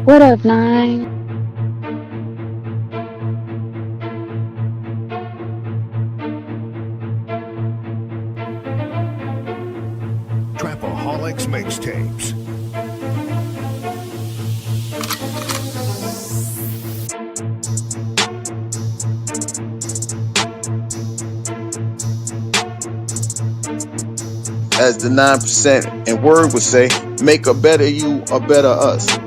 What up, Nine? Trapaholics Mixtapes. As the 9% and word would say, make a better you, a better us.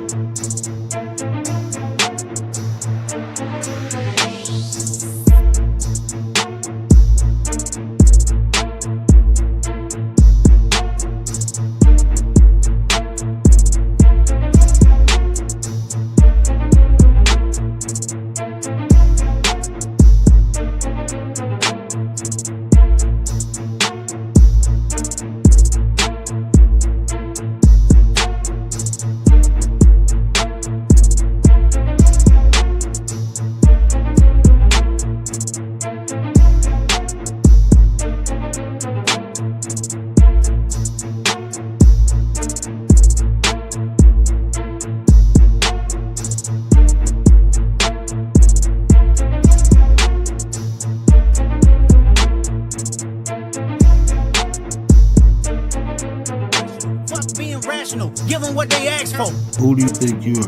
Fuck being rational. Give them what they ask for. Who do you think you are?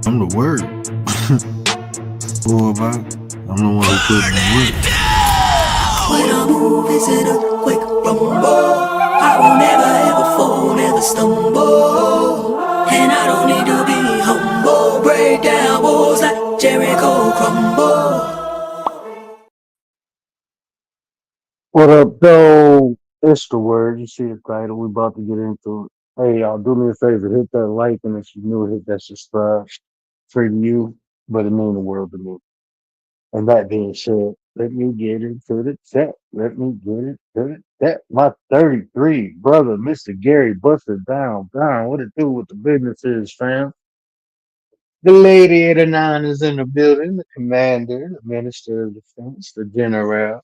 I'm the word. Boy, I'm the one who put in the work. When I move, is it a quick rumble? I will never ever fall, never stumble. And I don't need to be humble. Break down walls like Jericho crumble. What up, though? It's the word. You see the title. We about to get into it. Hey, y'all, do me a favor. Hit that like, and if you're new, hit that subscribe. For you, but it mean the world to me. And that being said, let me get into the chat. Let me get into the chat. My 33 brother, Mr. Gary Buster down. What it do with the business is, fam? The lady of the nine is in the building, the commander, the minister of defense, the general.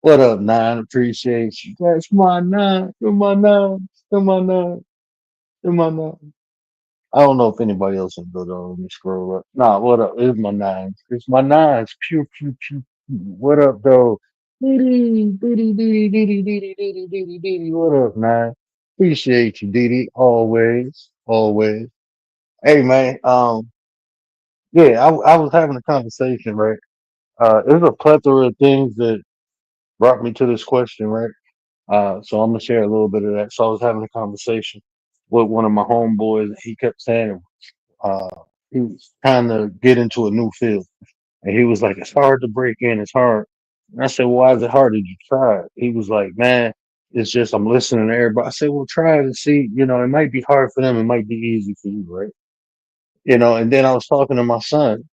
What up, nine? Appreciate you. That's my nine. You're my nine. You're my nine. You're my nine. I don't know if anybody else in the building. Let me scroll up. Nah, what up? It's my nines. It's my nines. Pew, pew, pew, pew. What up, though? Dee Dee, Dee Dee, Dee Dee, Dee Dee, Dee Dee, Dee Dee, Dee Dee. What up, nine? Appreciate you, Dee Dee. Always, always. Hey, man. Yeah, I was having a conversation, right? There's a plethora of things that brought me to this question, right? So I'm gonna share a little bit of that. So I was having a conversation with one of my homeboys, and he kept saying uh, he was trying to get into a new field, and he was like, "It's hard to break in. It's hard." And I said, "Well, why is it hard? Did you try it?" He was like, "Man, it's just I'm listening to everybody." I said, "Well, try it and see. You know, it might be hard for them. It might be easy for you, right?" You know. And then I was talking to my son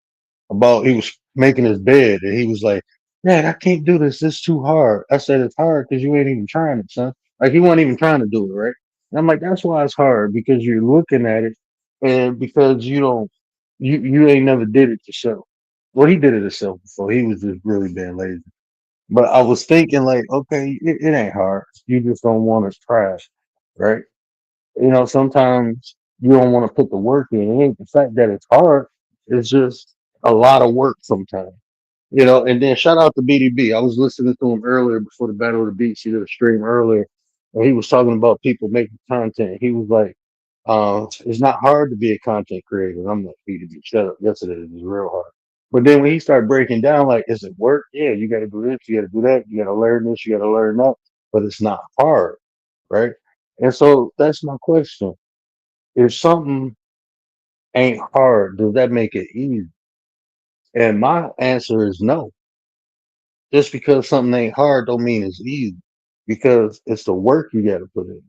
about he was making his bed, and he was like, "Dad, I can't do this. This is too hard." I said, "It's hard because you ain't even trying it, son. Like he wasn't even trying to do it, right?" And I'm like, "That's why it's hard because you're looking at it, and because you don't, you ain't never did it yourself. Well, he did it himself before. He was just really being lazy. But I was thinking, like, okay, it ain't hard. You just don't want to try, it, right? You know, sometimes you don't want to put the work in. It ain't the fact that it's hard. It's just a lot of work sometimes." You know, and then shout out to BDB. I was listening to him earlier before the Battle of the Beats. He did a stream earlier, and he was talking about people making content. He was like, "It's not hard to be a content creator." And I'm like, "BDB, shut up. Yes, it is. It's real hard." But then when he started breaking down, like, is it work? Yeah, you got to do this, you got to do that, you got to learn this, you got to learn that, but it's not hard, right? And so that's my question: if something ain't hard, does that make it easy? And my answer is no. Just because something ain't hard don't mean it's easy. Because it's the work you gotta put in.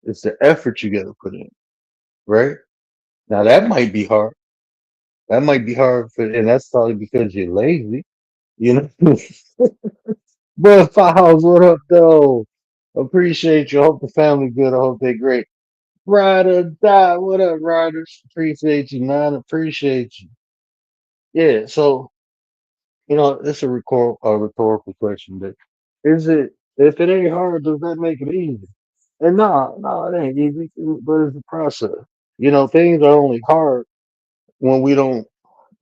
It's the effort you gotta put in. Right? Now that might be hard. That might be hard for and that's probably because you're lazy, you know. But Files, what up though? Appreciate you. Hope the family good. I hope they great. Ride or die. What up, riders? Appreciate you, man. Appreciate you. Yeah, so it's a rhetorical question, but is it if it ain't hard, does that make it easy? And no, it ain't easy, but it's a process. Things are only hard when we don't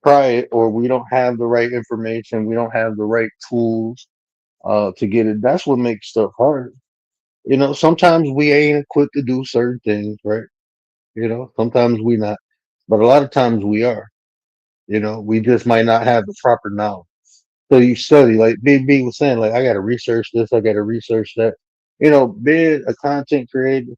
try it or we don't have the right information, we don't have the right tools to get it. That's what makes stuff hard. Sometimes we ain't equipped to do certain things, right? Sometimes we not, but a lot of times we are. We just might not have the proper knowledge. So you study, like Big B was saying, like I got to research this, I got to research that. Being a content creator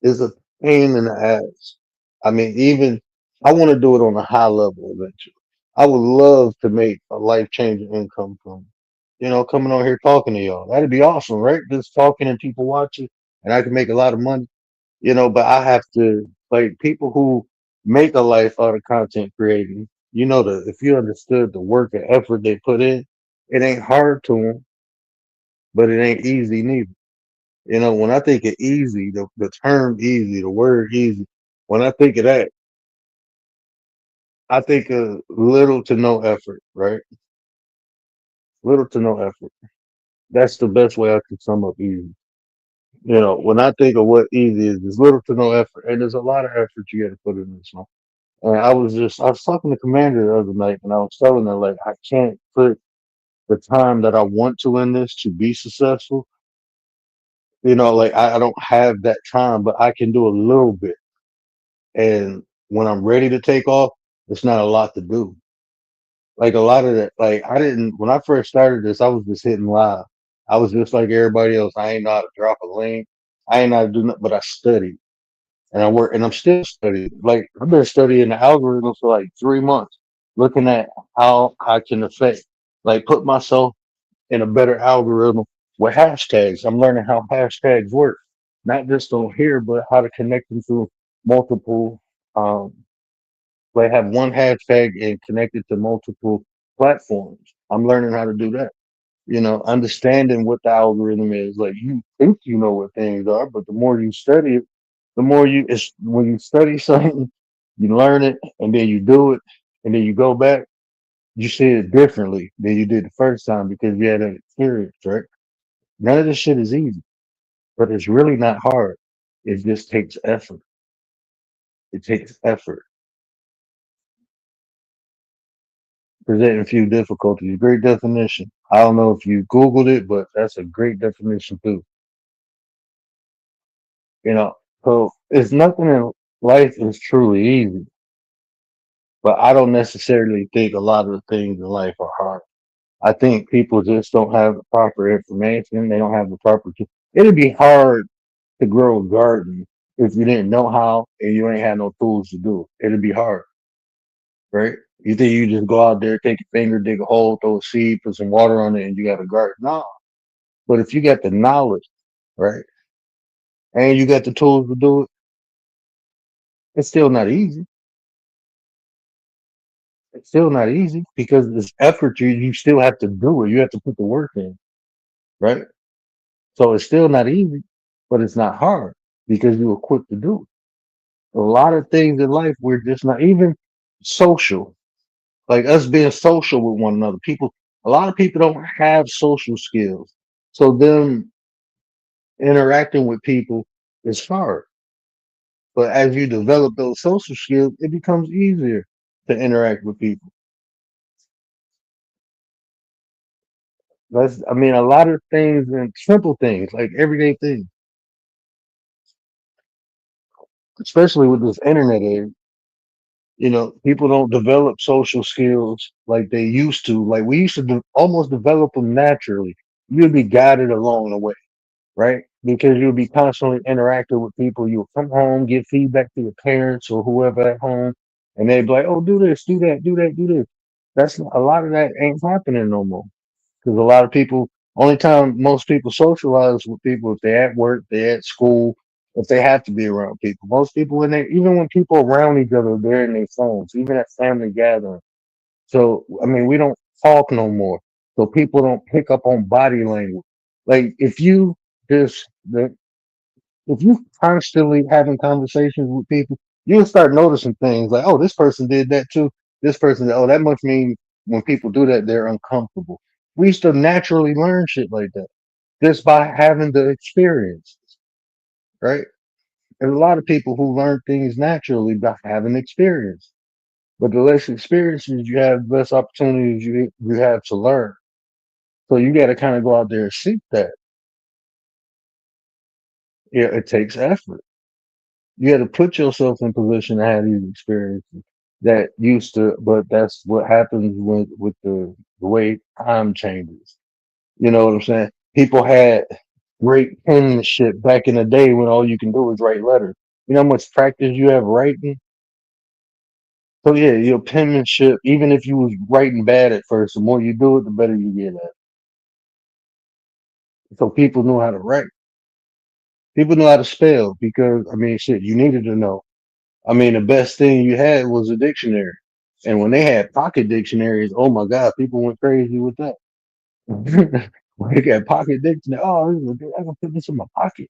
is a pain in the ass. I mean, even I want to do it on a high level eventually. I would love to make a life changing income from, coming on here talking to y'all. That'd be awesome, right? Just talking and people watching, and I can make a lot of money. But I have to like people who make a life out of content creating. If you understood the work and effort they put in, it ain't hard to them, but it ain't easy neither. When I think of easy, the term easy, the word easy, when I think of that, I think of little to no effort, right? Little to no effort. That's the best way I could sum up easy. When I think of what easy is, there's little to no effort, and there's a lot of effort you got to put in this one. And I was talking to Commander the other night, and I was telling her like I can't put the time that I want to in this to be successful. Like I don't have that time, but I can do a little bit. And when I'm ready to take off, it's not a lot to do. Like a lot of that, like I didn't when I first started this, I was just hitting live. I was just like everybody else. I ain't know how to drop a link. I ain't know how to do nothing, but I studied and I work and I'm still studying. Like I've been studying the algorithm for like 3 months, looking at how I can affect, like put myself in a better algorithm with hashtags. I'm learning how hashtags work, not just on here, but how to connect them to multiple um, like have one hashtag and connect it to multiple platforms. I'm learning how to do that. Understanding what the algorithm is. Like you think you know what things are, but the more you study it, the more it's when you study something, you learn it and then you do it and then you go back, you see it differently than you did the first time because you had an experience, right? None of this shit is easy, but it's really not hard. It just takes effort. It takes effort. Presenting a few difficulties. Great definition. I don't know if you Googled it, but that's a great definition too. You know, so it's nothing in life is truly easy, but I don't necessarily think a lot of the things in life are hard. I think people just don't have the proper information. They don't have the proper. It'd be hard to grow a garden if you didn't know how and you ain't had no tools to do it. It'd be hard, right? You think you just go out there, take your finger, dig a hole, throw a seed, put some water on it, and you got a garden. No, but if you got the knowledge, right, and you got the tools to do it, it's still not easy. It's still not easy because this effort you still have to do it. You have to put the work in, right? So it's still not easy, but it's not hard because you're equipped to do it. A lot of things in life we're just not even social, like us being social with one another. A lot of people don't have social skills, so them interacting with people is hard. But as you develop those social skills, it becomes easier to interact with people. I mean, a lot of things and simple things like everyday things, especially with this internet age. People don't develop social skills like they used to. Like we used to almost develop them naturally. You'd be guided along the way, right? Because you'll be constantly interacting with people. You'll come home, give feedback to your parents or whoever at home, and they'd be like, "Oh, do this, do that, do that, do this." That's a lot of that ain't happening no more because a lot of people. Only time most people socialize with people if they at work, they at school, if they have to be around people. Most people when they even when people around each other, they're in their phones, even at family gatherings. So I mean, we don't talk no more. So people don't pick up on body language. Like just the if you constantly having conversations with people, you'll start noticing things like, oh, this person did that too. This person, oh, that must mean when people do that, they're uncomfortable. We used to naturally learn shit like that just by having the experience, right? There's a lot of people who learn things naturally by having experience. But the less experiences you have, the less opportunities you have to learn. So you got to kind of go out there and seek that. Yeah, it takes effort. You got to put yourself in position to have these experiences that used to. But that's what happens with the way time changes. You know what I'm saying? People had great penmanship back in the day when all you can do is write letters. You know how much practice you have writing? So yeah, your penmanship, even if you was writing bad at first, the more you do it, the better you get at it. So people know how to write. People know how to spell because I mean shit, you needed to know. I mean the best thing you had was a dictionary. And when they had pocket dictionaries, oh my god, people went crazy with that. When they got pocket dictionary, oh, I can put this in my pocket.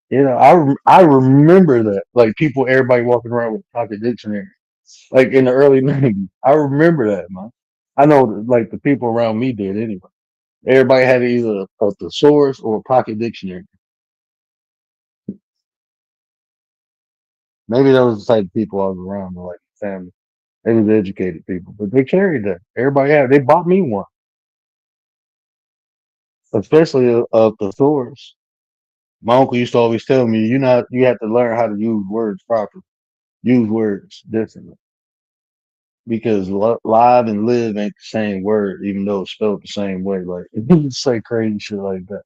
You know, I remember that. Like people, everybody walking around with a pocket dictionary. Like in the early '90s. I remember that, man. I know that, like the people around me did anyway. Everybody had either a thesaurus or a pocket dictionary. Maybe that was the type of people I was around, like family. They was educated people, but they carried that. Everybody had. They bought me one, especially a thesaurus. My uncle used to always tell me, you have to learn how to use words properly, use words differently, because live and live ain't the same word, even though it's spelled the same way. Like you say crazy shit like that.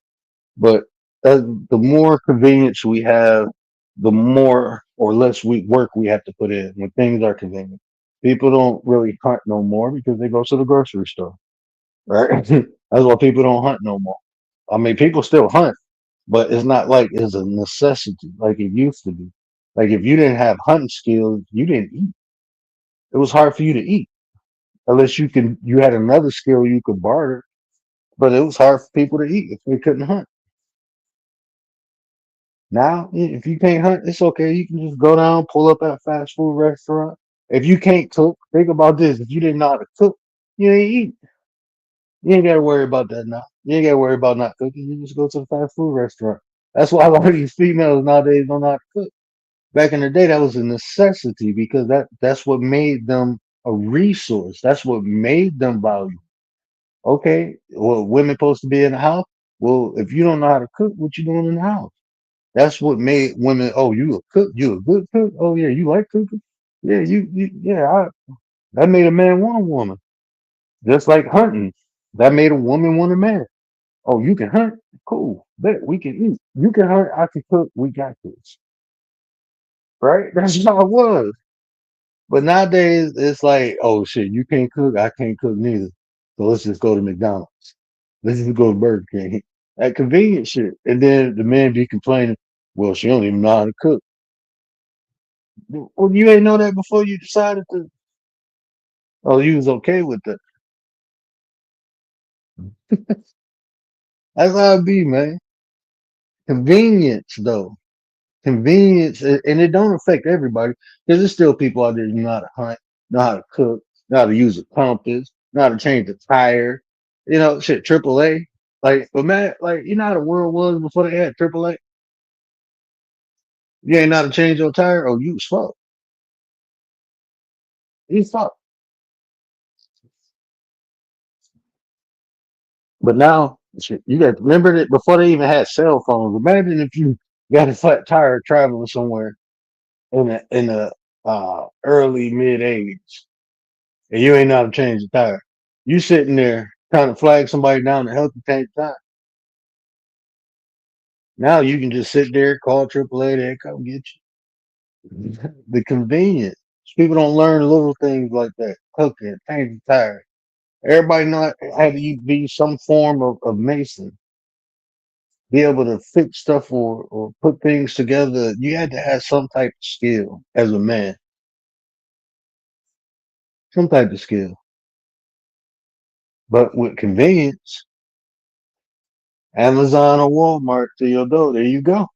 But the more convenience we have, the more or less work we have to put in when things are convenient. People don't really hunt no more because they go to the grocery store, right? That's why people don't hunt no more. I mean, people still hunt, but it's not like it's a necessity like it used to be. Like if you didn't have hunting skills, you didn't eat. It was hard for you to eat unless you had another skill you could barter. But it was hard for people to eat if they couldn't hunt. Now, if you can't hunt, it's okay. You can just go down, pull up at a fast food restaurant. If you can't cook, think about this. If you didn't know how to cook, you ain't eat. You ain't got to worry about that now. You ain't got to worry about not cooking. You just go to the fast food restaurant. That's why a lot of these females nowadays don't know how to cook. Back in the day, that was a necessity because that's what made them a resource. That's what made them valuable. Okay, well, women supposed to be in the house. Well, if you don't know how to cook, what you doing in the house? That's what made women. Oh, you a cook? You a good cook? Oh yeah, you like cooking? Yeah, yeah. That made a man want a woman. Just like hunting, that made a woman want a man. Oh, you can hunt? Cool. Bet we can eat. You can hunt. I can cook. We got this. Right? That's how it was. But nowadays, it's like, oh shit, you can't cook. I can't cook neither. So let's just go to McDonald's. Let's just go to Burger King. That convenient shit. And then the men be complaining, well, she don't even know how to cook. Well, you ain't know that before you decided to. Oh, you was okay with that. That's how it be, man. Convenience, though. Convenience, and it don't affect everybody because there's still people out there who know how to hunt, know how to cook, know how to use a compass, know how to change a tire. You know, shit, AAA. Like, but man, like, you know how the world was before they had AAA? You ain't know how to change your tire? Oh, you was fucked. You fucked. But now, shit, you got remember that before they even had cell phones. Imagine if you got a flat tire traveling somewhere in the early mid '80s, and you ain't know how to change the tire. You sitting there trying to flag somebody down to help you change the tire. Now you can just sit there, call AAA, they come get you. The convenience. People don't learn little things like that. Cooking, changing tires. Everybody know had to be some form of mason, be able to fix stuff or put things together. You had to have some type of skill as a man, some type of skill. But with convenience, Amazon or Walmart to your door, there you go.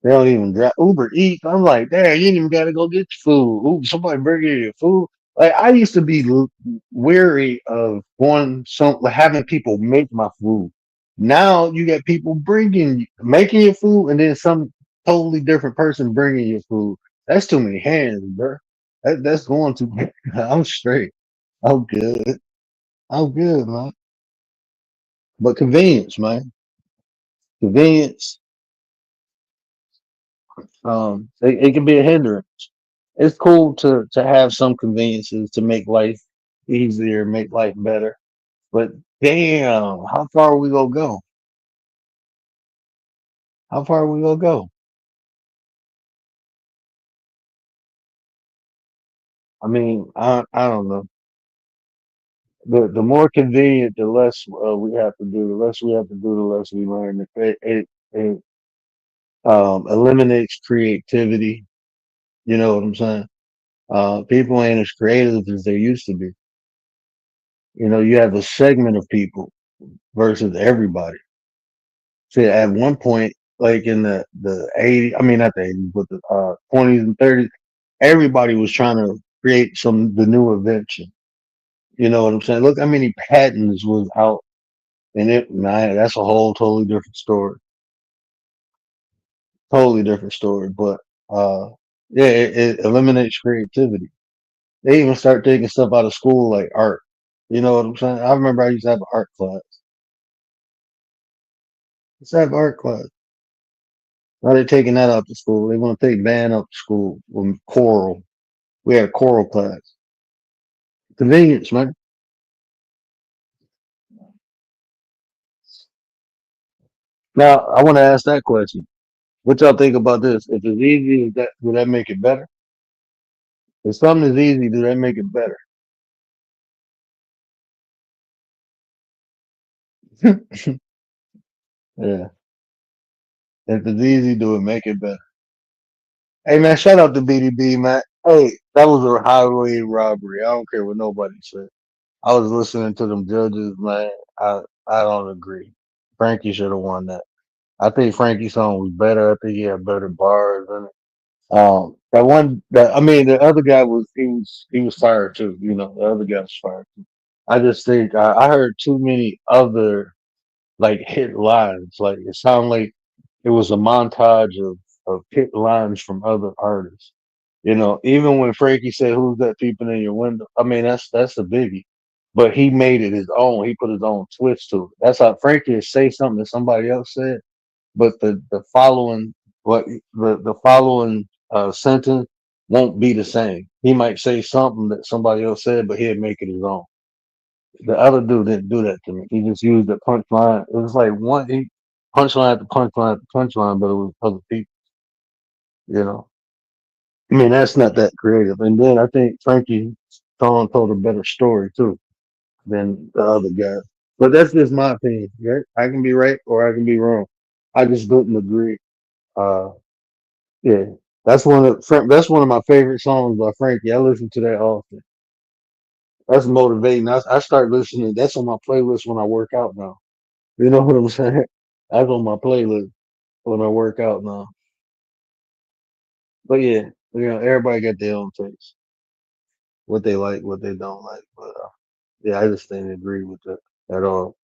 They don't even drive Uber Eats. I'm like, damn, you ain't even got to go get your food. Ooh, somebody bring you your food. Like I used to be weary of going some having people make my food. Now you got people making your food, and then some totally different person bringing your food. That's too many hands, bro. That's going too. I'm straight. I'm good. I'm good, man. But convenience, man. Convenience. It can be a hindrance. It's cool to have some conveniences to make life easier, make life better. But damn, how far are we gonna go? How far are we gonna go? I mean, I don't know. The more convenient, the less we have to do. The less we have to do, the less we learn. It eliminates creativity. You know what I'm saying? People ain't as creative as they used to be. You know, you have a segment of people versus everybody. See, at one point, like in the 80s, I mean not the 80s, but the 20s and 30s, everybody was trying to create the new invention. You know what I'm saying? Look how many patents was out, and it man, that's a whole totally different story. Totally different story. But yeah, it eliminates creativity. They even start taking stuff out of school like art. You know what I'm saying? I remember I used to have an art class. Let's have art class. Now they're taking that out to school. They want to take band out to school with choral. We had a choral class. Convenience, man. Now I want to ask that question. What y'all think about this? If it's easy, will that make it better? If something is easy, do that make it better? Yeah. If it's easy, do it make it better? Hey man, shout out to BDB, man. Hey, that was a highway robbery. I don't care what nobody said. I was listening to them judges, man. I don't agree. Frankie should have won that. I think Frankie's song was better. I think he had better bars in it. That one, that I mean, the other guy he was fired too. You know, the other guy was fired too. I just think I heard too many other like hit lines. Like it sounded like it was a montage of hit lines from other artists. You know, even when Frankie said, "Who's that peeping in your window?" I mean, that's a biggie. But he made it his own. He put his own twist to it. That's how Frankie would say something that somebody else said, but the following what the following sentence won't be the same. He might say something that somebody else said, but he'd make it his own. The other dude didn't do that to me. He just used the punchline. It was like punchline at the punchline at the punchline, but it was other people. You know, I mean that's not that creative. And then I think Frankie Stone told a better story too than the other guy. But that's just my opinion. Yeah, I can be right or I can be wrong. I just didn't agree. Uh, yeah, that's one of my favorite songs by Frankie. I listen to that often. That's motivating. I start listening. That's on my playlist when I work out now. You know what I'm saying? That's on my playlist when I work out now. But yeah, everybody got their own taste, what they like, what they don't like. But yeah, I just didn't agree with that at all.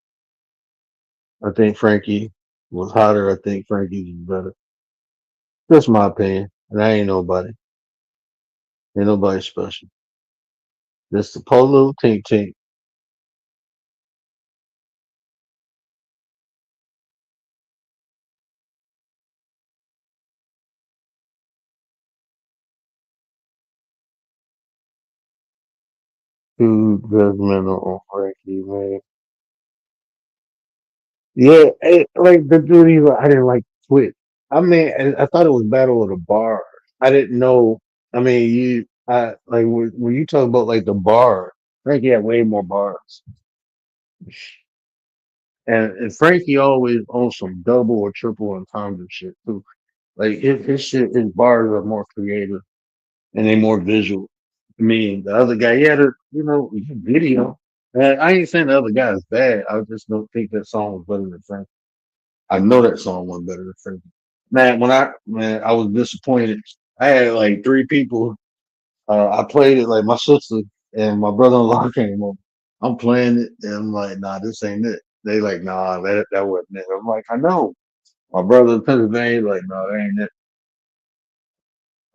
I think Frankie was hotter. I think Frankie was better. That's my opinion, and I ain't nobody. Ain't nobody special. Just the polo tink tink. Too judgmental on Frankie, man. Yeah, like the dude, I didn't like Twitch. I mean, I thought it was Battle of the Bar. I didn't know. I mean, I like when you talk about like the bar, Frankie had way more bars, and Frankie always on some double or triple entendre shit too. Like his bars are more creative and they more visual. I mean, the other guy, he had a video. I ain't saying the other guy is bad. I just don't think that song was better than Frankie. I know that song was better than Frankie. Man, I was disappointed. I had like three people. I played it like my sister and my brother-in-law came over. I'm playing it and I'm like, nah, this ain't it. They like, nah, that wasn't it. I'm like, I know. My brother in Pennsylvania, like, no, that ain't it.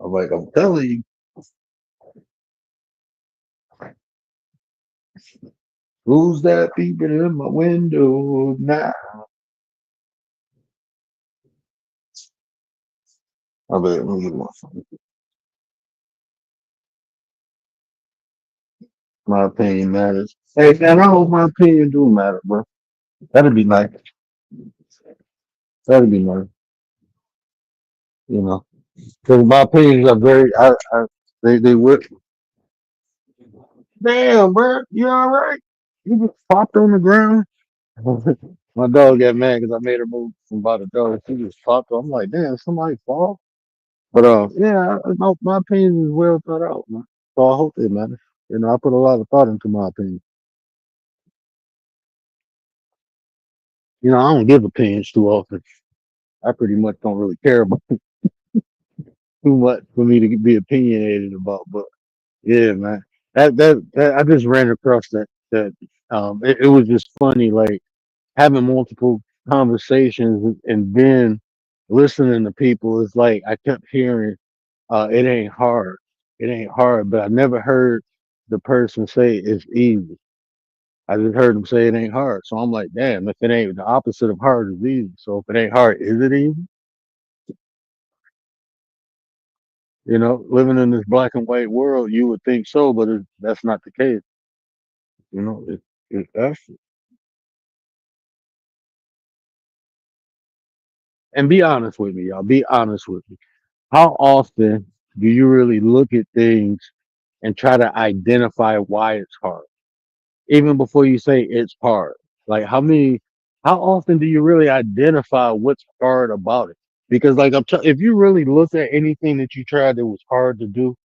I'm like, I'm telling you, who's that peeping in my window now? I bet, let me get my phone. My opinion matters. Hey, man, I hope my opinion do matter, bro. That'd be nice. That'd be nice, you know. Because my opinions are very, they would. Damn, bro, you all right? You just popped on the ground. My dog got mad because I made her move from by the door. She just popped. I'm like, damn, somebody fall. But yeah, my opinion is well thought out, man. So I hope it matters. You know, I put a lot of thought into my opinion. You know, I don't give opinions too often. I pretty much don't really care about too much for me to be opinionated about. But yeah, man, that I just ran across that it was just funny, like having multiple conversations and then listening to people. It's like I kept hearing, it ain't hard, it ain't hard, but I never heard the person say it's easy. I just heard them say it ain't hard. So I'm like, damn, if it ain't the opposite of hard is easy. So if it ain't hard, is it easy? You know, living in this black and white world, you would think so, but that's not the case. You know, that's and be honest with me, y'all. Be honest with me. How often do you really look at things and try to identify why it's hard, even before you say it's hard? Like how often do you really identify what's hard about it? Because like if you really looked at anything that you tried that was hard to do,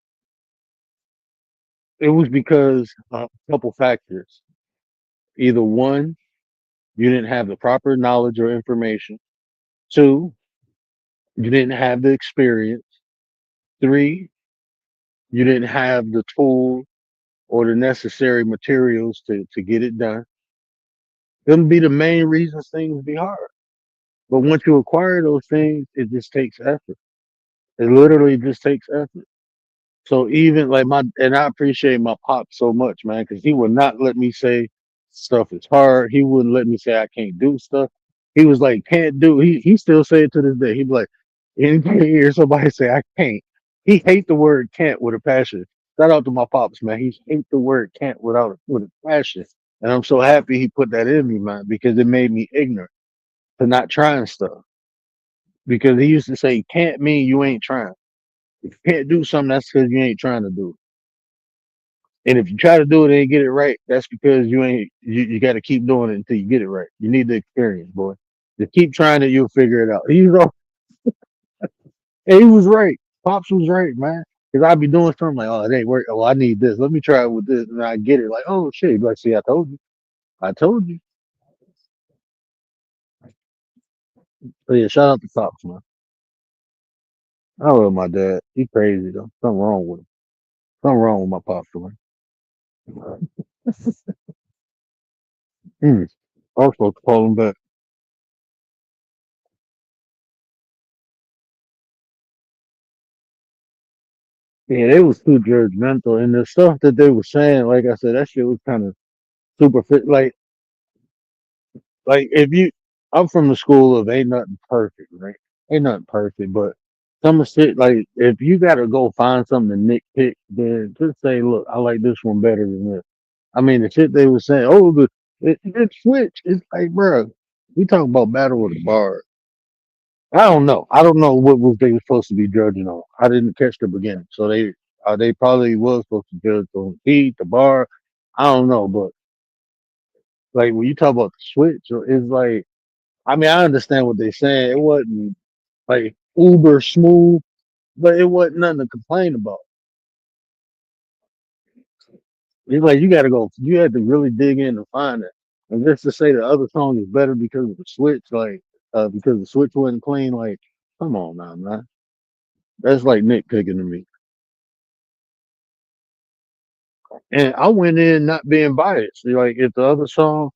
it was because a couple factors. Either one, you didn't have the proper knowledge or information. Two, you didn't have the experience. Three, you didn't have the tools or the necessary materials to get it done. Them be the main reasons things be hard. But once you acquire those things, it just takes effort. It literally just takes effort. So even like and I appreciate my pop so much, man, because he would not let me say stuff is hard. He wouldn't let me say I can't do stuff. He was like, can't do. He still say it to this day. He'd be like, anytime you hear somebody say I can't, he hate the word can't with a passion. Shout out to my pops, man. He hate the word can't with a passion. And I'm so happy he put that in me, man, because it made me ignorant to not trying stuff. Because he used to say can't mean you ain't trying. If you can't do something, that's because you ain't trying to do it. And if you try to do it and get it right, that's because you ain't you got to keep doing it until you get it right. You need the experience, boy. Just keep trying it, you'll figure it out. And he was right. Pops was right, man. Because I'd be doing something like, oh, it ain't working. Oh, I need this. Let me try it with this. And I get it. Like, oh, shit. Like, see, I told you. I told you. But yeah, shout out to Pops, man. I love my dad. He crazy, though. Something wrong with him. Something wrong with my Pops, man. Hmm. I was supposed to call him back. Yeah, they was too judgmental. And the stuff that they were saying, like I said, that shit was kind of super fit. Like if you, I'm from the school of ain't nothing perfect, right? Ain't nothing perfect, but some of shit like if you gotta go find something to nitpick, then just say, look, I like this one better than this. I mean, the shit they were saying, oh, it switch. It's like, bro, we talking about Battle of the Bar. I don't know. I don't know what was they were supposed to be judging on. I didn't catch the beginning, so they probably was supposed to judge on heat, the bar. I don't know, but like when you talk about the switch, it's like I mean I understand what they're saying. It wasn't like uber smooth, but it wasn't nothing to complain about. It's like you got to go. You had to really dig in to find it, and just to say the other song is better because of the switch, like because the switch wasn't clean. Like, come on now, man. That's like nitpicking to me. And I went in not being biased. Like if the other song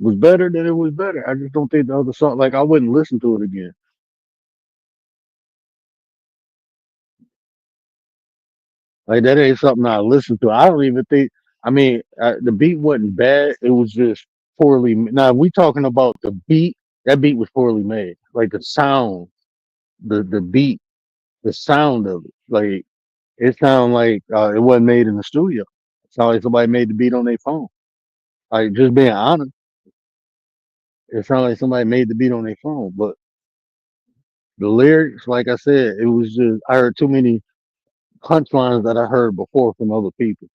was better, then it was better. I just don't think the other song, like I wouldn't listen to it again. Like that ain't something I listen to. I don't even think. I mean, the beat wasn't bad. It was just poorly. Now, if we talking about the beat. That beat was poorly made. Like the sound, the beat, the sound of it. Like it sounded like it wasn't made in the studio. It sounded like somebody made the beat on their phone. Like just being honest, it sounded like somebody made the beat on their phone. But the lyrics, like I said, it was just I heard too many punchlines that I heard before from other people.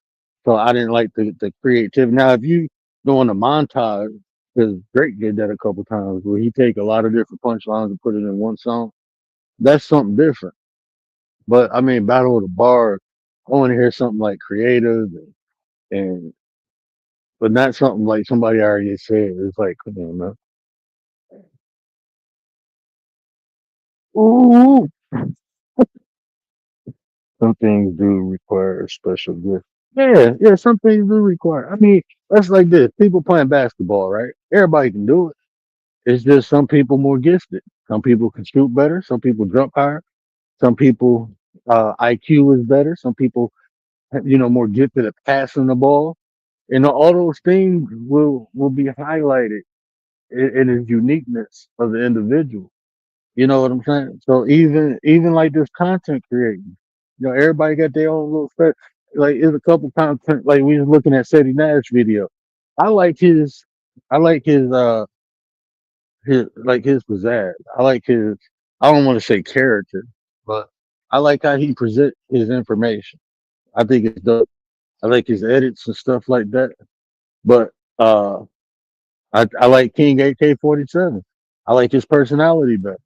So I didn't like the creativity. Now, if you go on a montage, because Drake did that a couple times, where he take a lot of different punchlines and put it in one song, that's something different. But I mean, Battle of the Bars, I want to hear something like creative and but not something like somebody already said. It's like, come on, man. Ooh, some things do require a special gift. Yeah, yeah, some things do require. I mean, that's like this. People playing basketball, right? Everybody can do it. It's just some people more gifted. Some people can shoot better. Some people jump higher. Some people IQ is better. Some people, more gifted at passing the ball. And all those things will be highlighted in his uniqueness of the individual. You know what I'm saying? So even like this content creating, everybody got their own little stuff. Like there's a couple content like we was looking at Seti Nash video. I like his I like his pizzazz. I like his I don't want to say character, but I like how he present his information. I think it's dope. I like his edits and stuff like that. But I like King AK-47. I like his personality better.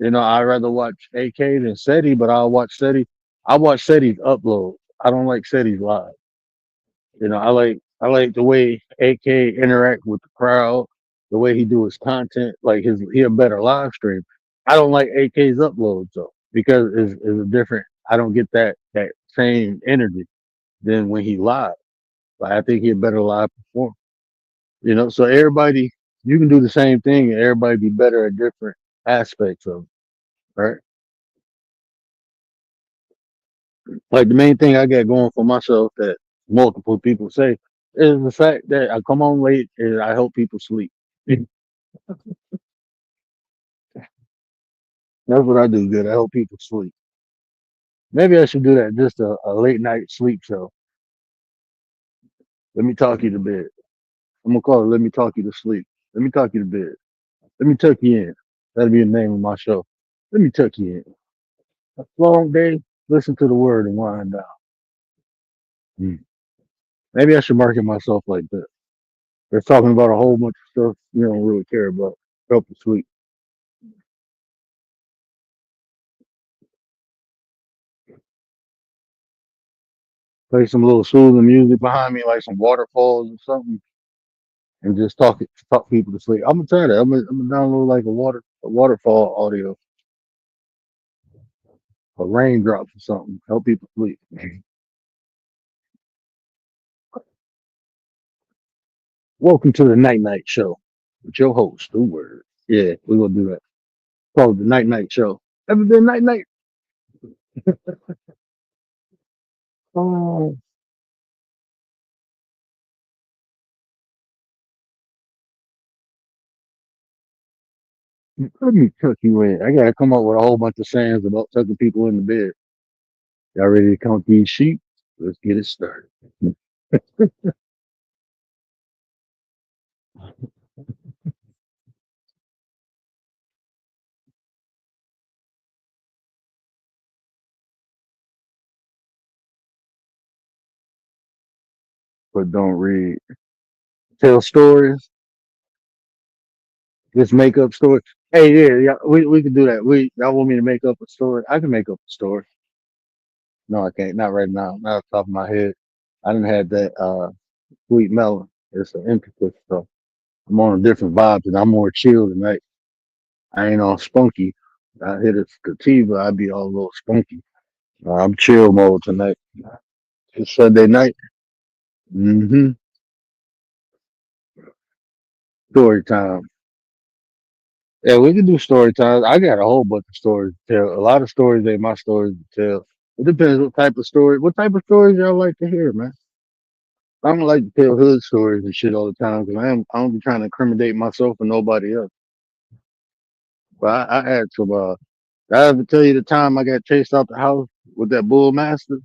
I'd rather watch AK than SETI, but I'll watch SETI. I watch SETI's upload. I don't like SETI's live. I like the way AK interact with the crowd, the way he do his content. Like he a better live stream. I don't like AK's uploads though because it's a different. I don't get that same energy than when he live. Like, I think he a better live performer. So everybody you can do the same thing and everybody be better at different aspects of it, right? Like the main thing I got going for myself that multiple people say is the fact that I come on late and I help people sleep. That's what I do good. I help people sleep. Maybe I should do that. Just a late night sleep show. Let me talk you to bed. I'm gonna call it. Let me talk you to sleep. Let me talk you to bed. Let me tuck you in. That'll be the name of my show. Let me tuck you in. A long day. Listen to the word and wind down. Mm. Maybe I should market myself like that. They're talking about a whole bunch of stuff you don't really care about. Help you sleep. Play some little soothing music behind me, like some waterfalls or something, and just talk people to sleep. I'm gonna try that. I'm gonna download like a waterfall audio, or raindrops or something. Help people sleep. Welcome to the Night Night Show with your host, the Word. Yeah, we're gonna do that. Called the Night Night Show. Ever been Night Night? Oh, let me tuck you in. I gotta come up with a whole bunch of sayings about tucking people in the bed. Y'all ready to count these sheep? Let's get it started. But don't read. Tell stories. Just make up stories. Hey, yeah, we can do that. Y'all want me to make up a story? I can make up a story. No, I can't. Not right now. Not off the top of my head. I didn't have that sweet melon. It's an impetus. So I'm on a different vibe and I'm more chill tonight. I ain't all spunky. I hit a sativa, I'd be all a little spunky. I'm chill mode tonight. It's Sunday night. Hmm Story time. Yeah, we can do story time. I got a whole bunch of stories to tell. A lot of stories ain't my stories to tell. It depends what type of story. What type of stories y'all like to hear, man? I don't like to tell hood stories and shit all the time because I don't be trying to incriminate myself or nobody else. But I had some. Did I ever tell you the time I got chased out the house with that bull master?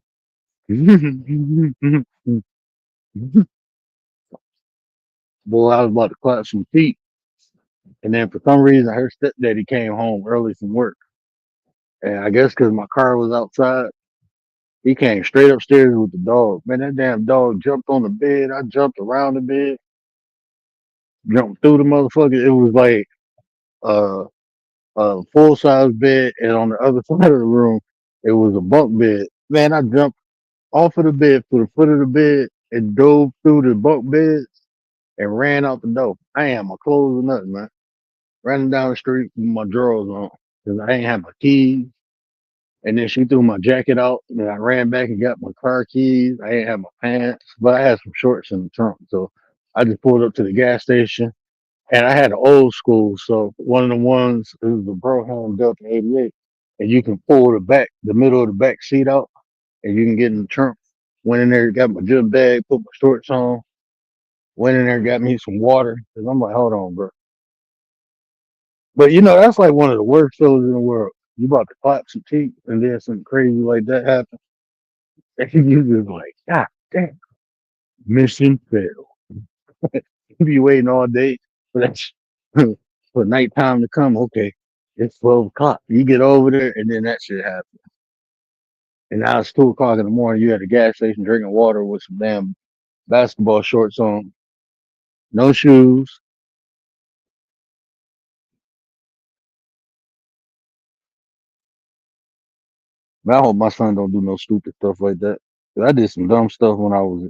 Boy, I was about to clap some feet, and then for some reason, her stepdaddy came home early from work, and I guess because my car was outside, he came straight upstairs with the dog. Man, that damn dog jumped on the bed. I jumped around the bed, jumped through the motherfucker. It was like uh, a full size bed, and on the other side of the room, it was a bunk bed. Man, I jumped off of the bed to the foot of the bed and dove through the bunk beds and ran out the door. I ain't had my clothes or nothing, man. Running down the street with my drawers on because I ain't have my keys. And then she threw my jacket out, and I ran back and got my car keys. I ain't have my pants, but I had some shorts in the trunk. So I just pulled up to the gas station, and I had an old school. So one of the ones, it was the Broham Delta 88, and you can pull the middle of the back seat out, and you can get in the trunk. Went in there, got my gym bag, put my shorts on. Went in there, got me some water. Cause I'm like, hold on, bro. But that's like one of the worst feelings in the world. You about to clap some teeth, and then something crazy like that happens. And you just like, God damn, mission failed. You be waiting all day for that for nighttime to come. Okay, it's 12 o'clock. You get over there, and then that shit happens. And now it's 2 o'clock in the morning. You at a gas station drinking water with some damn basketball shorts on, no shoes. Man, I hope my son don't do no stupid stuff like that. 'Cause I did some dumb stuff when I was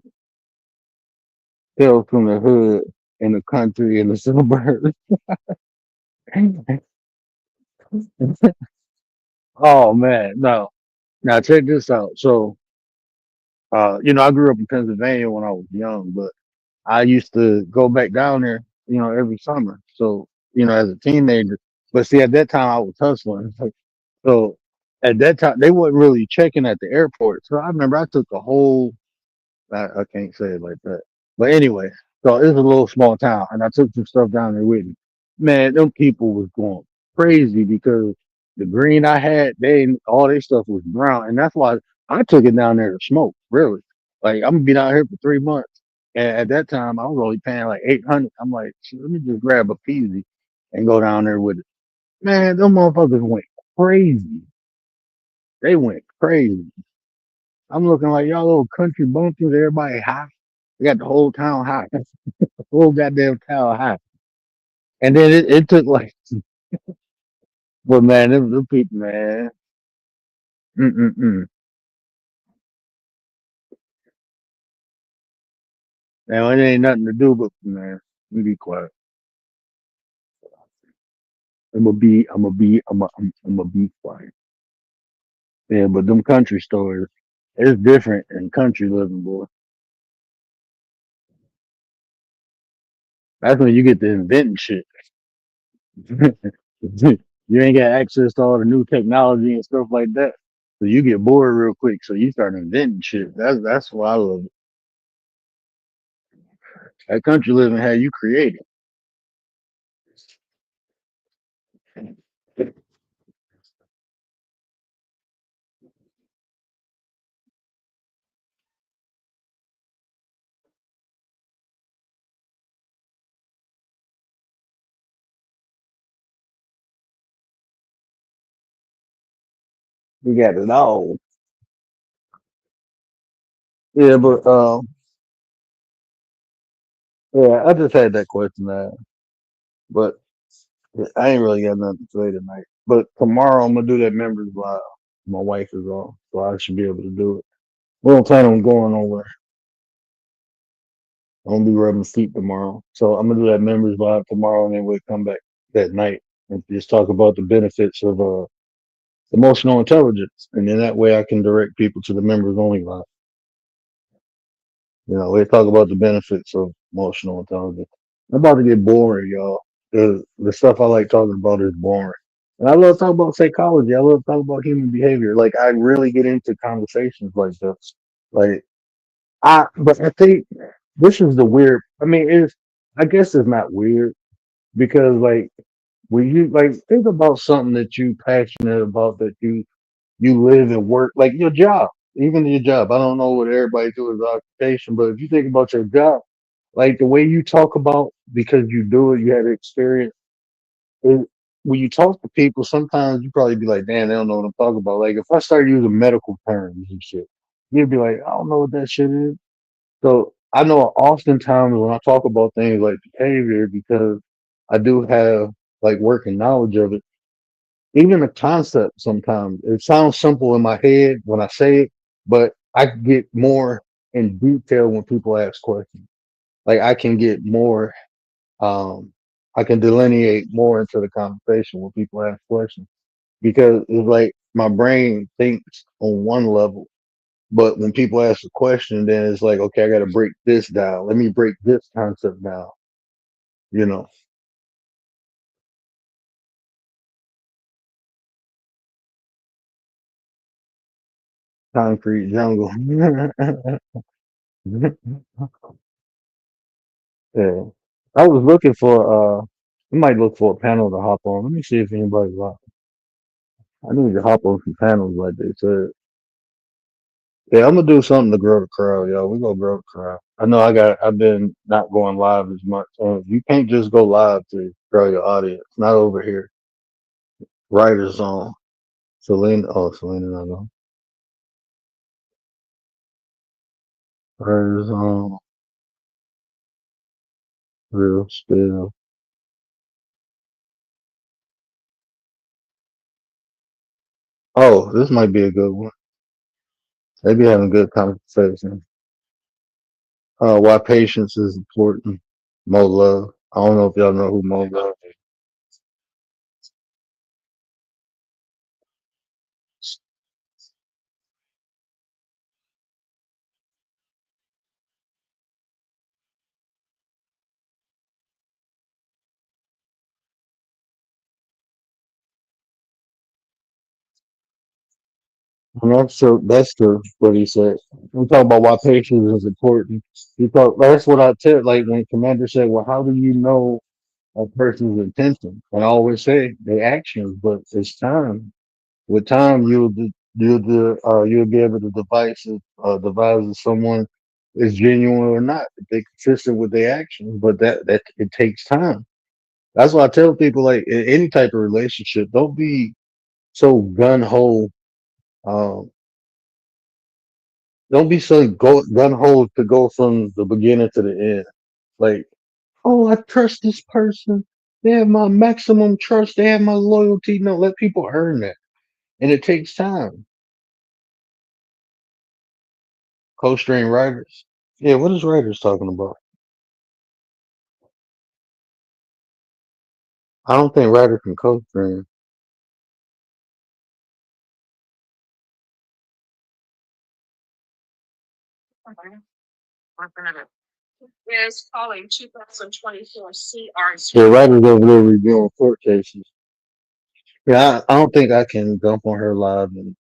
still from the hood in the country in the suburbs. Oh man, no. Now check this out. So, I grew up in Pennsylvania when I was young, but I used to go back down there, every summer. So, as a teenager. But see, at that time I was hustling. So at that time they wasn't really checking at the airport. So I remember I took the whole I can't say it like that. But anyway, so it's a little small town, and I took some stuff down there with me. Man, them people was going crazy because the green I had, all their stuff was brown, and that's why I took it down there to smoke. Really, like I'm gonna be down here for 3 months, and at that time I was only paying like 800. I'm like, "Shit, let me just grab a peasy and go down there with it." Man, them motherfuckers went crazy. They went crazy. I'm looking like y'all little country bumpkins, everybody high. We got the whole town high, the whole goddamn town high. And then it took like, but man, them people, man, mm-mm-mm. Now it ain't nothing to do, but man, we be quiet. I'm gonna be quiet. Yeah, but them country stories, it's different in country living, boy. That's when you get to inventing shit. You ain't got access to all the new technology and stuff like that. So you get bored real quick. So you start inventing shit. That's why I love it. That country living had you creative. We got it all. Yeah, but yeah, I just had that question, but I ain't really got nothing to say tonight. But tomorrow I'm gonna do that members live. My wife is on, so I should be able to do it. We don't plan on going nowhere. I'm gonna be rubbing feet tomorrow, so I'm gonna do that members live tomorrow, and then we'll come back that night and just talk about the benefits of emotional intelligence, and then that way I can direct people to the members only live. We talk about the benefits of emotional intelligence. I'm about to get boring, y'all. The stuff I like talking about is boring. And I love talking about psychology. I love talking about human behavior. Like I really get into conversations like this. Like but I think this is the weird. I mean, I guess it's not weird because like when you like think about something that you passionate about that you live and work like your job, even your job. I don't know what everybody do as occupation, but if you think about your job, like the way you talk about because you do it, you had experience. It, when you talk to people, sometimes you probably be like, "Damn, they don't know what I'm talking about." Like if I start using medical terms and shit, you'd be like, "I don't know what that shit is." So I know oftentimes when I talk about things like behavior, because I do have like working knowledge of it, even the concept sometimes it sounds simple in my head when I say it, but I get more in detail when people ask questions. Like I can get more, um, I can delineate more into the conversation when people ask questions because it's like my brain thinks on one level, but when people ask a question, then it's like, okay, I got to break this down. Let me break this concept down. You know, concrete jungle. Yeah. I was looking for I might look for a panel to hop on. Let me see if anybody's live. I need to hop on some panels like they said. Yeah, I'm gonna do something to grow the crowd, y'all. We gonna grow the crowd. I know I've been not going live as much. You can't just go live to grow your audience. Not over here. Writers on. Selena not on. Writers on real spill. Oh, this might be a good one. They be having good conversation. Why patience is important. Mo Love. I don't know if y'all know who Mo Love is. And that's the what he said. We talk about why patience is important. That's what I tell like when Commander said, well, how do you know a person's intention? And I always say their actions, but it's time. With time you'll be able to devise if someone is genuine or not, if they're consistent with their actions, but that it takes time. That's why I tell people like in any type of relationship, don't be so gun ho. Um, don't be so gun ho to go from the beginning to the end. Like, oh, I trust this person. They have my maximum trust. They have my loyalty. No, let people earn that, and it takes time. Co-stream writers. Yeah, what is writers talking about? I don't think writers can co-stream. Yeah, writers over there reviewing court cases. Yeah, I don't think I can jump on her live, and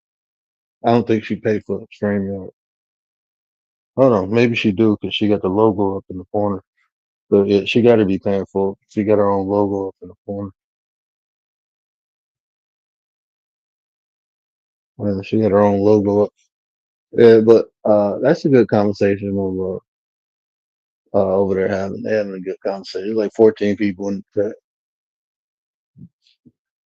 I don't think she paid for StreamYard. Hold on, maybe she do because she got the logo up in the corner. But yeah, she got to be paying for it. She got her own logo up in the corner. Yeah, she got her own logo up. Yeah, but that's a good conversation over there having. They're having a good conversation. There's like 14 people in the chat.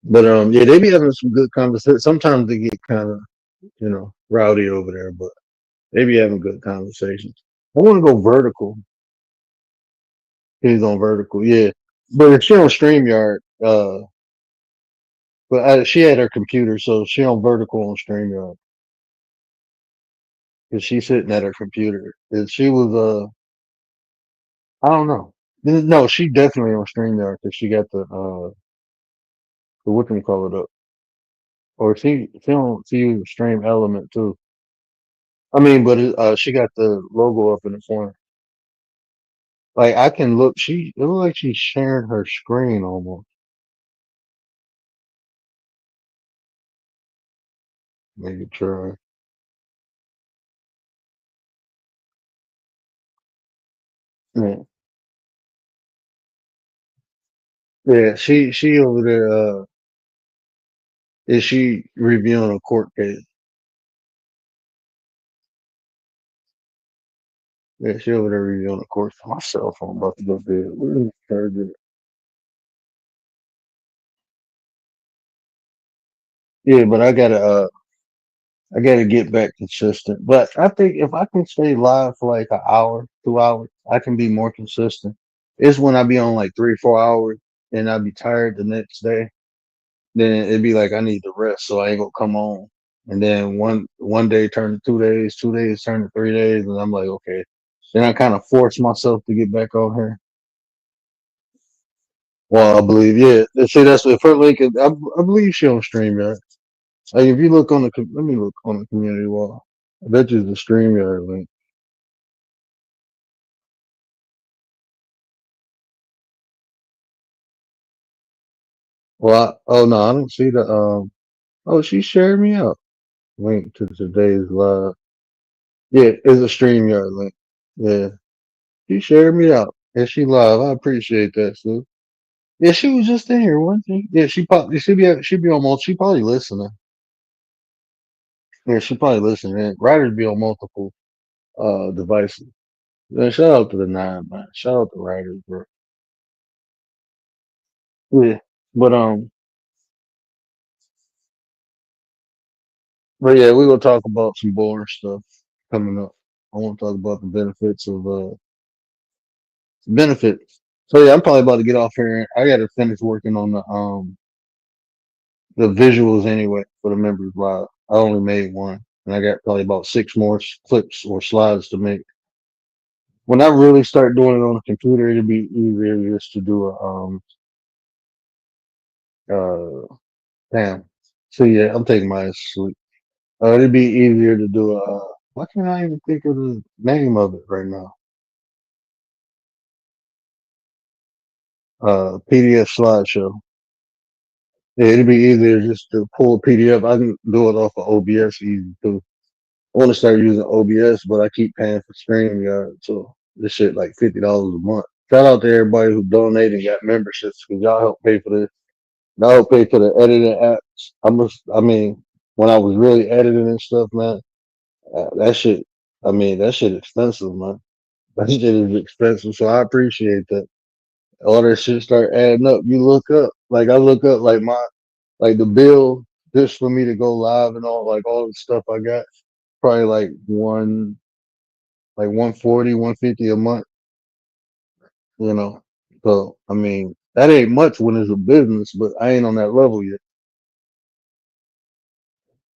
But yeah, they be having some good conversations. Sometimes they get kind of rowdy over there, but they be having good conversations. I want to go vertical. He's on vertical, yeah. But if she on StreamYard, but she had her computer, so she on vertical on StreamYard because she's sitting at her computer. If she was, I don't know. No, she definitely on StreamYard because she got the what can call it up, or she use Stream Element too. I mean, but she got the logo up in the corner. Like I can look. It looks like she's sharing her screen almost. Maybe try. Yeah, yeah. She over there. Is she reviewing a court case? Yeah, she over there reviewing a court. My cell phone about to go dead. Where is the charger? Yeah, but I gotta get back consistent. But I think if I can stay live for like an hour, 2 hours, I can be more consistent. It's when I be on like 3, 4 hours and I be tired the next day. Then it'd be like I need to rest, so I ain't gonna come on. And then one day turn to 2 days, 2 days turn to 3 days, and I'm like, okay. Then I kind of force myself to get back on here. Well, I believe, yeah. See, that's what her link. I believe she on StreamYard. Like if you look on let me look on the community wall. I bet you the StreamYard link. Well, oh no, I don't see the Oh, she shared me out. Link to today's live. Yeah, it's a StreamYard link. Yeah, she shared me out. And she live. I appreciate that, Sue. Yeah, she was just in here, wasn't she? Yeah, she be on she probably listening. Yeah, she probably listening. Writers be on multiple devices. Yeah, shout out to the nine, man. Shout out to writers, bro. Yeah. But but yeah, we gonna talk about some boring stuff coming up. I want to talk about the benefits of benefits. So yeah, I'm probably about to get off here. I gotta finish working on the visuals anyway for the members live. I only made one, and I got probably about six more clips or slides to make. When I really start doing it on the computer, it'll be easier just to do a damn. So yeah, I'm taking my sleep. It'd be easier to do a. Why can't I even think of the name of it right now? PDF slideshow. Yeah, it'd be easier just to pull a PDF. I can do it off of OBS easy too. I want to start using OBS, but I keep paying for StreamYard, so this shit like $50 a month. Shout out to everybody who donated and got memberships because y'all help pay for this. Y'all help pay for the editing apps. I mean, when I was really editing and stuff, man, that shit. I mean, that shit expensive, man. That shit is expensive, so I appreciate that. All that shit start adding up. You look up, like I look up, like the bill just for me to go live and all the stuff I got. Probably like 140, 150 a month, you know. So I mean, that ain't much when it's a business, but I ain't on that level yet.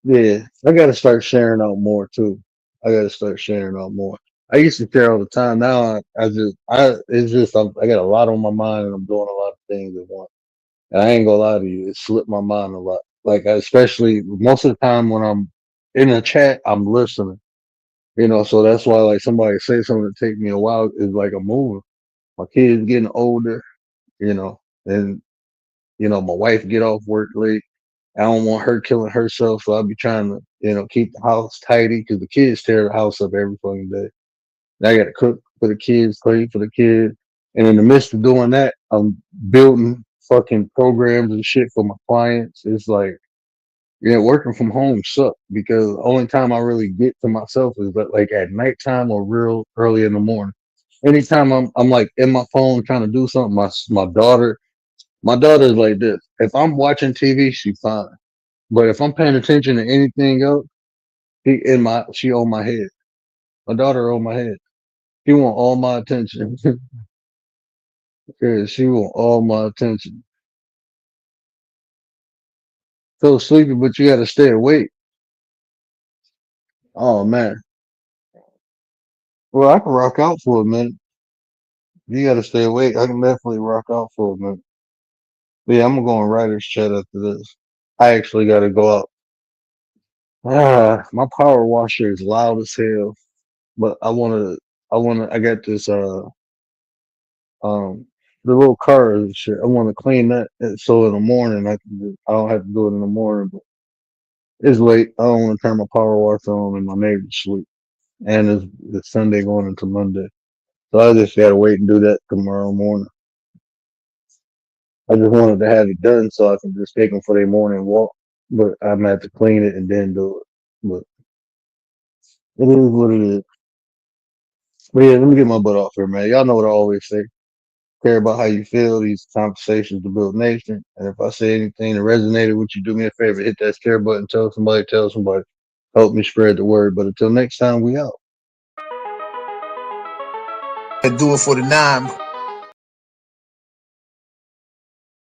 Yeah, I got to start sharing out more too. I got to start sharing out more. I used to share all the time. Now it's just I got a lot on my mind and I'm doing a lot of things at once. And I ain't gonna lie to you, it slipped my mind a lot. Like especially most of the time when I'm in a chat, I'm listening. So that's why like somebody say something that take me a while is like a moving. My kids getting older, and my wife get off work late. I don't want her killing herself, so I'll be trying to, keep the house tidy because the kids tear the house up every fucking day. And I got to cook for the kids, clean for the kids, and in the midst of doing that, I'm building fucking programs and shit for my clients. It's like, working from home sucks because the only time I really get to myself is like at nighttime or real early in the morning. Anytime I'm like in my phone trying to do something, my daughter's like this. If I'm watching TV, she's fine. But if I'm paying attention to anything else, she on my head. My daughter on my head. She want all my attention. Yeah, she want all my attention. Feel sleepy, but you gotta stay awake. Oh man. Well, I can rock out for a minute. You gotta stay awake. I can definitely rock out for a minute. But yeah, I'm gonna go in writer's chat after this. I actually gotta go out. My power washer is loud as hell. But I got this The little cars and shit. I want to clean that so in the morning I don't have to do it in the morning. But it's late. I don't want to turn my power wash on and my neighbor's sleep. And it's Sunday going into Monday, so I just gotta wait and do that tomorrow morning. I just wanted to have it done so I can just take them for their morning walk. But I'm gonna have to clean it and then do it. But it is what it is. But yeah, let me get my butt off here, man. Y'all know what I always say. Care about how you feel. These conversations to build nation. And if I say anything that resonated with you, do me a favor, hit that share button, tell somebody, help me spread the word. But until next time, we out. And do it for the 9.